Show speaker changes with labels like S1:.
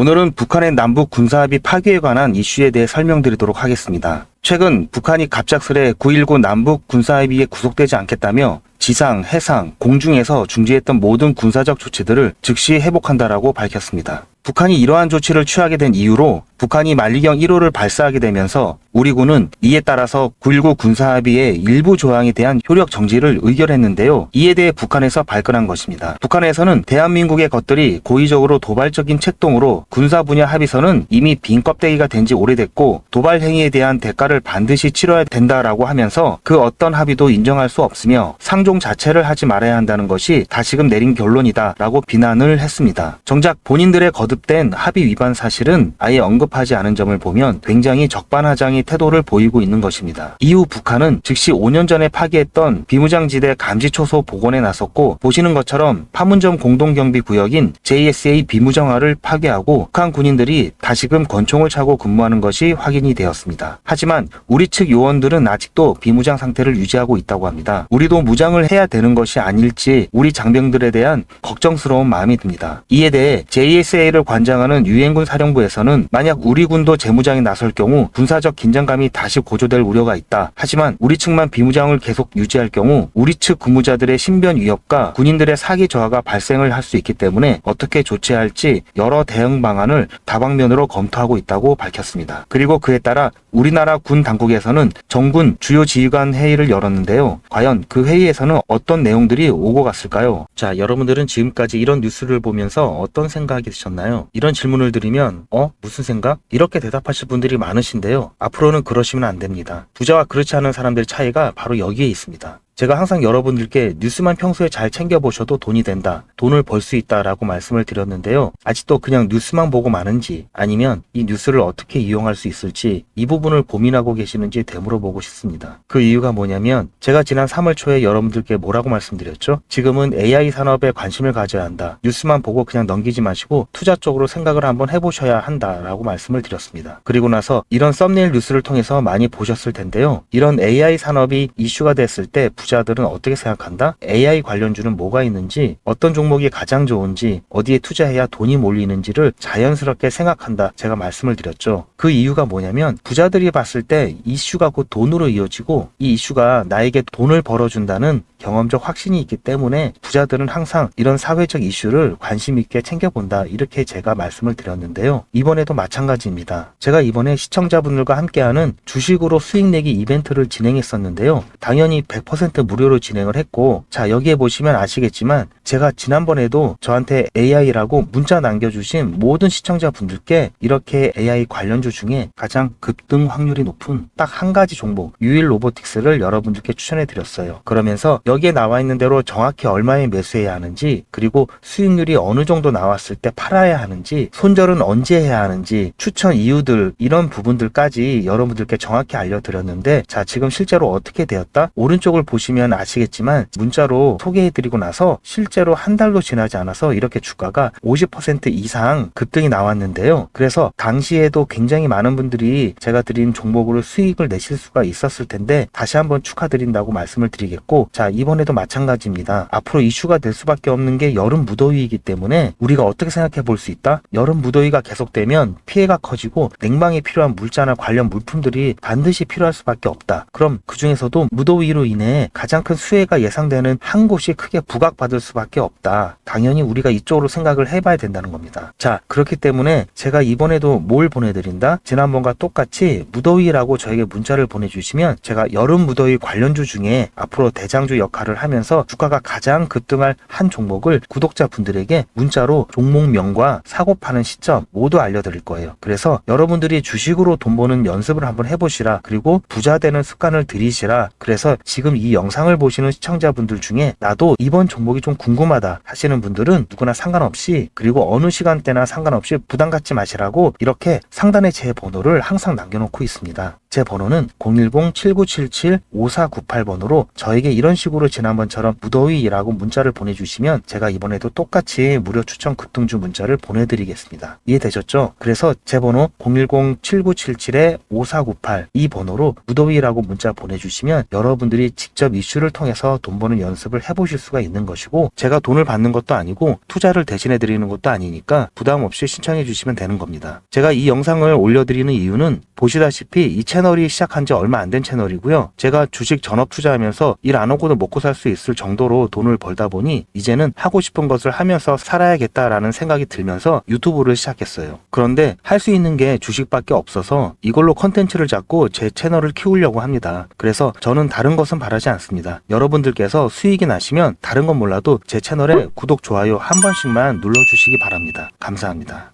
S1: 오늘은 북한의 남북 군사합의 파기에 관한 이슈에 대해 설명드리도록 하겠습니다. 최근 북한이 갑작스레 9.19 남북 군사합의에 구속되지 않겠다며 지상, 해상, 공중에서 중지했던 모든 군사적 조치들을 즉시 회복한다라고 밝혔습니다. 북한이 이러한 조치를 취하게 된 이유로 북한이 만리경 1호를 발사하게 되면서 우리 군은 이에 따라서 9.19 군사합의의 일부 조항에 대한 효력 정지를 의결했는데요. 이에 대해 북한에서 발끈한 것입니다. 북한에서는 대한민국의 것들이 고의적으로 도발적인 책동으로 군사 분야 합의서는 이미 빈 껍데기가 된 지 오래됐고 도발 행위에 대한 대가를 반드시 치러야 된다라고 하면서 그 어떤 합의도 인정할 수 없으며 상종 자체를 하지 말아야 한다는 것이 다시금 내린 결론이다라고 비난을 했습니다. 정작 본인들의 거듭된 합의 위반 사실은 아예 언급하지 않은 점을 보면 굉장히 적반하장의 태도를 보이고 있는 것입니다. 이후 북한은 즉시 5년 전에 파기했던 비무장지대 감지초소 복원에 나섰고 보시는 것처럼 판문점 공동경비구역인 JSA 비무장화를 파괴하고 북한 군인들이 다시금 권총을 차고 근무하는 것이 확인이 되었습니다. 하지만 우리 측 요원들은 아직도 비무장 상태를 유지하고 있다고 합니다. 우리도 무장을 해야 되는 것이 아닐지 우리 장병들에 대한 걱정스러운 마음이 듭니다. 이에 대해 JSA를 관장하는 유엔군 사령부에서는 만약 우리 군도 재무장에 나설 경우 군사적 긴장감이 다시 고조될 우려가 있다. 하지만 우리 측만 비무장을 계속 유지할 경우 우리 측 근무자들의 신변 위협과 군인들의 사기 저하가 발생을 할 수 있기 때문에 어떻게 조치할지 여러 대응 방안을 다방면으로 검토하고 있다고 밝혔습니다. 그리고 그에 따라 우리나라 군 당국에서는 정군 주요 지휘관 회의를 열었는데요. 과연 그 회의에서는 어떤 내용들이 오고 갔을까요? 자, 여러분들은 지금까지 이런 뉴스를 보면서 어떤 생각이 드셨나요? 이런 질문을 드리면 무슨 생각? 이렇게 대답하실 분들이 많으신데요. 앞으로는 그러시면 안 됩니다. 부자와 그렇지 않은 사람들의 차이가 바로 여기에 있습니다. 제가 항상 여러분들께 뉴스만 평소에 잘 챙겨보셔도 돈이 된다, 돈을 벌 수 있다라고 말씀을 드렸는데요. 아직도 그냥 뉴스만 보고 마는지 아니면 이 뉴스를 어떻게 이용할 수 있을지 이 부분을 고민하고 계시는지 되물어보고 싶습니다. 그 이유가 뭐냐면 제가 지난 3월 초에 여러분들께 뭐라고 말씀드렸죠? 지금은 AI 산업에 관심을 가져야 한다. 뉴스만 보고 그냥 넘기지 마시고 투자 쪽으로 생각을 한번 해보셔야 한다라고 말씀을 드렸습니다. 그리고 나서 이런 썸네일 뉴스를 통해서 많이 보셨을 텐데요. 이런 AI 산업이 이슈가 됐을 때 부자들은 어떻게 생각한다? AI 관련주는 뭐가 있는지, 어떤 종목이 가장 좋은지, 어디에 투자해야 돈이 몰리는지를 자연스럽게 생각한다. 제가 말씀을 드렸죠. 그 이유가 뭐냐면 부자들이 봤을 때 이슈가 곧 돈으로 이어지고 이 이슈가 나에게 돈을 벌어준다는 경험적 확신이 있기 때문에 부자들은 항상 이런 사회적 이슈를 관심 있게 챙겨본다. 이렇게 제가 말씀을 드렸는데요. 이번에도 마찬가지입니다. 제가 이번에 시청자분들과 함께하는 주식으로 수익 내기 이벤트를 진행했었는데요. 당연히 100% 무료로 진행을 했고, 자, 여기에 보시면 아시겠지만 제가 지난번에도 저한테 AI라고 문자 남겨주신 모든 시청자분들께 이렇게 AI 관련주 중에 가장 급등 확률이 높은 딱 한 가지 종목 유일 로보틱스를 여러분들께 추천해 드렸어요. 그러면서 여기에 나와 있는 대로 정확히 얼마에 매수해야 하는지, 그리고 수익률이 어느 정도 나왔을 때 팔아야 하는지, 손절은 언제 해야 하는지, 추천 이유들, 이런 부분들까지 여러분들께 정확히 알려드렸는데, 자, 지금 실제로 어떻게 되었다? 오른쪽을 보시면 아시겠지만 문자로 소개해드리고 나서 실제로 한 달도 지나지 않아서 이렇게 주가가 50% 이상 급등이 나왔는데요. 그래서 당시에도 굉장히 많은 분들이 제가 드린 종목으로 수익을 내실 수가 있었을 텐데 다시 한번 축하드린다고 말씀을 드리겠고, 자, 이번에도 마찬가지입니다. 앞으로 이슈가 될 수밖에 없는 게 여름 무더위이기 때문에 우리가 어떻게 생각해 볼 수 있다? 여름 무더위가 계속되면 피해가 커지고 냉방에 필요한 물자나 관련 물품들이 반드시 필요할 수밖에 없다. 그럼 그 중에서도 무더위로 인해 가장 큰 수혜가 예상되는 한 곳이 크게 부각받을 수밖에 없다. 당연히 우리가 이쪽으로 생각을 해봐야 된다는 겁니다. 자, 그렇기 때문에 제가 이번에도 뭘 보내드린다? 지난번과 똑같이 무더위라고 저에게 문자를 보내주시면 제가 여름 무더위 관련주 중에 앞으로 대장주 역할을 하면서 주가가 가장 급등할 한 종목을 구독자분들에게 문자로 종목명과 사고 파는 시점 모두 알려드릴 거예요. 그래서 여러분들이 주식으로 돈 버는 연습을 한번 해보시라. 그리고 부자 되는 습관을 들이시라. 그래서 지금 이 영상을 보시는 시청자분들 중에 나도 이번 종목이 좀 궁금하다 하시는 분들은 누구나 상관없이, 그리고 어느 시간대나 상관없이 부담 갖지 마시라고 이렇게 상단에 제 번호를 항상 남겨놓고 있습니다. 제 번호는 010-7977-5498번으로 저에게 이런 식으로 지난번처럼 무더위라고 문자를 보내주시면 제가 이번에도 똑같이 무료 추천 급등주 문자를 보내드리겠습니다. 이해되셨죠? 그래서 제 번호 010-7977-5498 이 번호로 무더위라고 문자 보내주시면 여러분들이 직접 이슈를 통해서 돈 버는 연습을 해보실 수가 있는 것이고, 제가 돈을 받는 것도 아니고 투자를 대신해 드리는 것도 아니니까 부담 없이 신청해 주시면 되는 겁니다. 제가 이 영상을 올려드리는 이유는 보시다시피 이 채널이 시작한 지 얼마 안 된 채널이고요. 제가 주식 전업 투자하면서 일 안 하고도 먹고 살 수 있을 정도로 돈을 벌다 보니 이제는 하고 싶은 것을 하면서 살아야겠다라는 생각이 들면서 유튜브를 시작했어요. 그런데 할 수 있는 게 주식밖에 없어서 이걸로 컨텐츠를 잡고 제 채널을 키우려고 합니다. 그래서 저는 다른 것은 바라지 않습니다. 여러분들께서 수익이 나시면 다른 건 몰라도 제 채널에 구독, 좋아요 한 번씩만 눌러주시기 바랍니다. 감사합니다.